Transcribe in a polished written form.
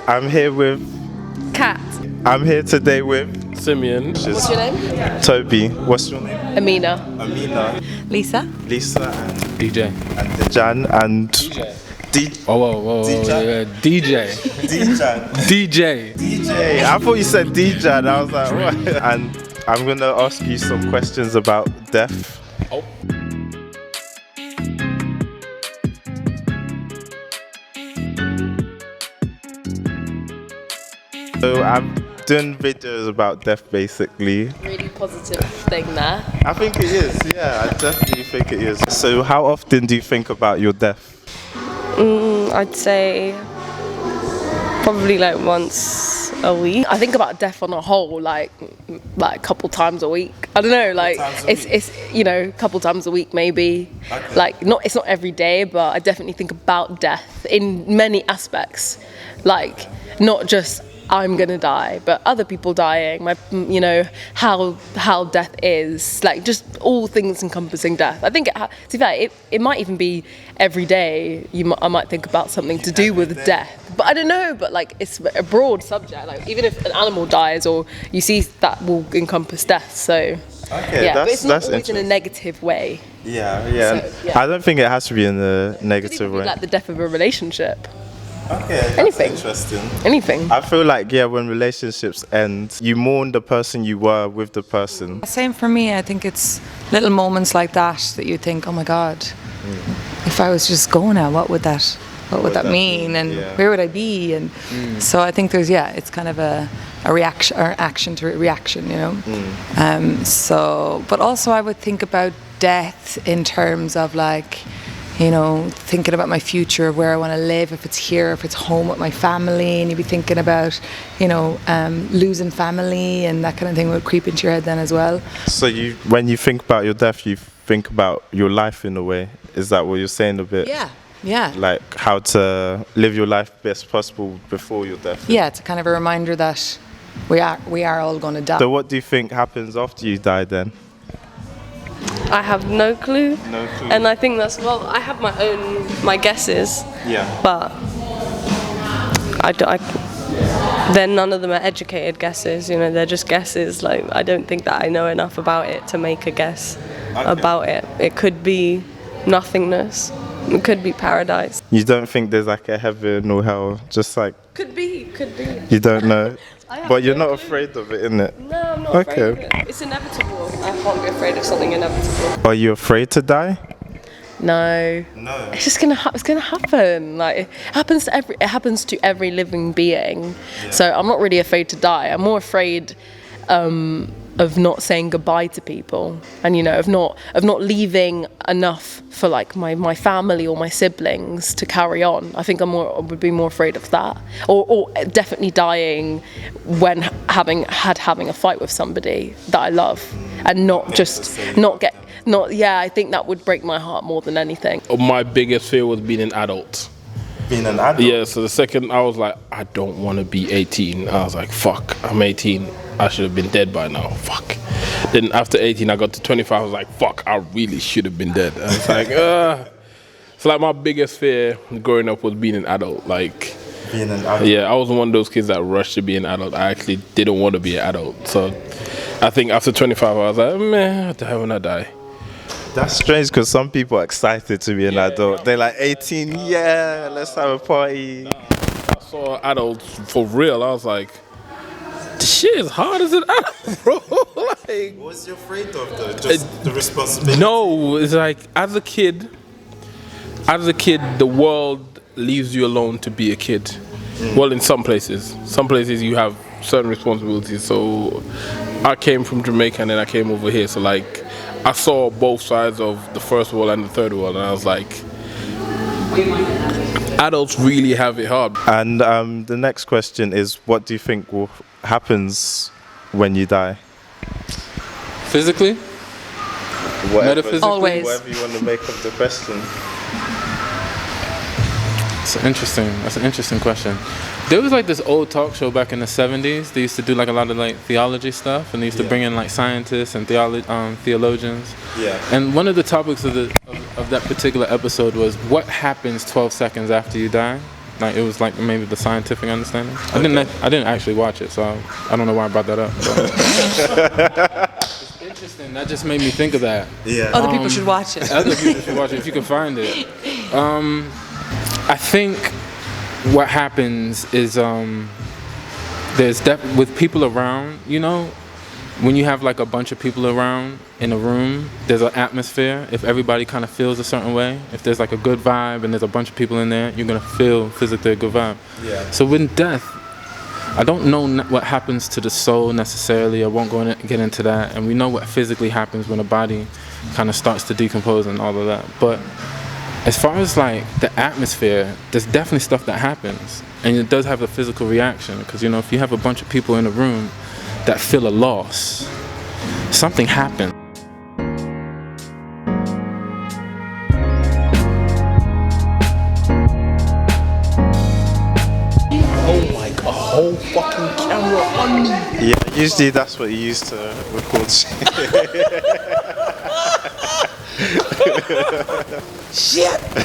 I'm here with. Kat. I'm here today with. Simeon. What's your name? Toby. What's your name? Amina. Amina. Lisa. Lisa and DJ. Dejan and. Whoa. DJ. DJ. Dejan. DJ. DJ. I thought you said Dejan. I was like, what? And I'm gonna ask you some questions about death. Oh. So I'm doing videos about death, basically. Really positive thing there. I think it is. Yeah, I definitely think it is. So how often do you think about your death? I'd say probably like once a week. I think about death on a whole like a couple times a week. I don't know, like it's a couple times a week maybe. Okay. Like it's not every day, but I definitely think about death in many aspects. Like not just I'm gonna die, but other people dying, how death is, like just all things encompassing death. I think to be fair, it might even be every day. I might think about something to do with death, but I don't know. But like it's a broad subject. Like even if an animal dies, or you see that will encompass death. So okay, but it's not always in a negative way. Yeah. So, I don't think it has to be in a negative way. Like the death of a relationship. Okay, that's anything. Interesting. Anything. I feel like when relationships end, you mourn the person you were with the person. Same for me. I think it's little moments like that you think, oh my God, if I was just going now, what would that mean, and where would I be? And so I think it's kind of a reaction or action to reaction, So, but also I would think about death in terms of like, thinking about my future, where I want to live, if it's here, if it's home with my family, and you'd be thinking about, losing family, and that kind of thing would creep into your head then as well. So when you think about your death, you think about your life in a way. Is that what you're saying a bit? Yeah. Like how to live your life best possible before your death. Yeah, it's kind of a reminder that we are all going to die. So what do you think happens after you die then? I have no clue. No clue. And I think I have my guesses. Yeah. But then none of them are educated guesses, they're just guesses. Like, I don't think that I know enough about it to make a guess about it. It could be nothingness. It could be paradise. You don't think there's like a heaven or hell? Just like... Could be. You don't know? But you're not afraid of it, innit? No, I'm not afraid of it. It's inevitable. I can't be afraid of something inevitable. Are you afraid to die? No. It's just gonna happen. Like it happens to every living being. Yeah. So I'm not really afraid to die. I'm more afraid of not saying goodbye to people, and of not leaving enough for like my family or my siblings to carry on. I think I would be more afraid of that, or definitely dying when having a fight with somebody that I love, and I think that would break my heart more than anything. My biggest fear was being an adult. Being an adult? Yeah, so the second I was like, I don't want to be 18. I was like, fuck, I'm 18. I should have been dead by now. Fuck. Then after 18, I got to 25. I was like, fuck, I really should have been dead. And it's like, So like my biggest fear growing up was being an adult. Like, being an adult? Yeah, I was one of those kids that rushed to be an adult. I actually didn't want to be an adult. So I think after 25, I was like, man, I'll die when I die. That's strange because some people are excited to be an adult. They're like 18, let's have a party. I saw adults for real. I was like, this shit is hard as an adult, bro. Like, what was you afraid of though? Just the responsibility? No, it's like as a kid, the world leaves you alone to be a kid. Well, in some places you have certain responsibilities. So I came from Jamaica and then I came over here. So like, I saw both sides of the first world and the third world, and I was like, adults really have it hard. And the next question is, what do you think happens when you die? Physically? Metaphysically? Always. Whatever you want to make of the question. That's an interesting question. There was like this old talk show back in the 70s. They used to do like a lot of like theology stuff, and they used to bring in like scientists and theologians. Yeah. And one of the topics of that particular episode was what happens 12 seconds after you die. Like it was like maybe the scientific understanding. I didn't actually watch it, so I don't know why I brought that up. It's interesting. That just made me think of that. Yeah. Other people should watch it. Other people should watch it if you can find it. I think what happens is with people around, you know, when you have like a bunch of people around in a room, there's an atmosphere. If everybody kind of feels a certain way, if there's like a good vibe and there's a bunch of people in there, you're gonna feel physically a good vibe. Yeah. So with death, I don't know what happens to the soul necessarily. I won't get into that. And we know what physically happens when a body kind of starts to decompose and all of that. But as far as like the atmosphere, there's definitely stuff that happens, and it does have a physical reaction. Because you know, if you have a bunch of people in a room that feel a loss, something happens. Oh my god, a whole fucking camera on me. Yeah, usually that's what you use to record shit. Shit!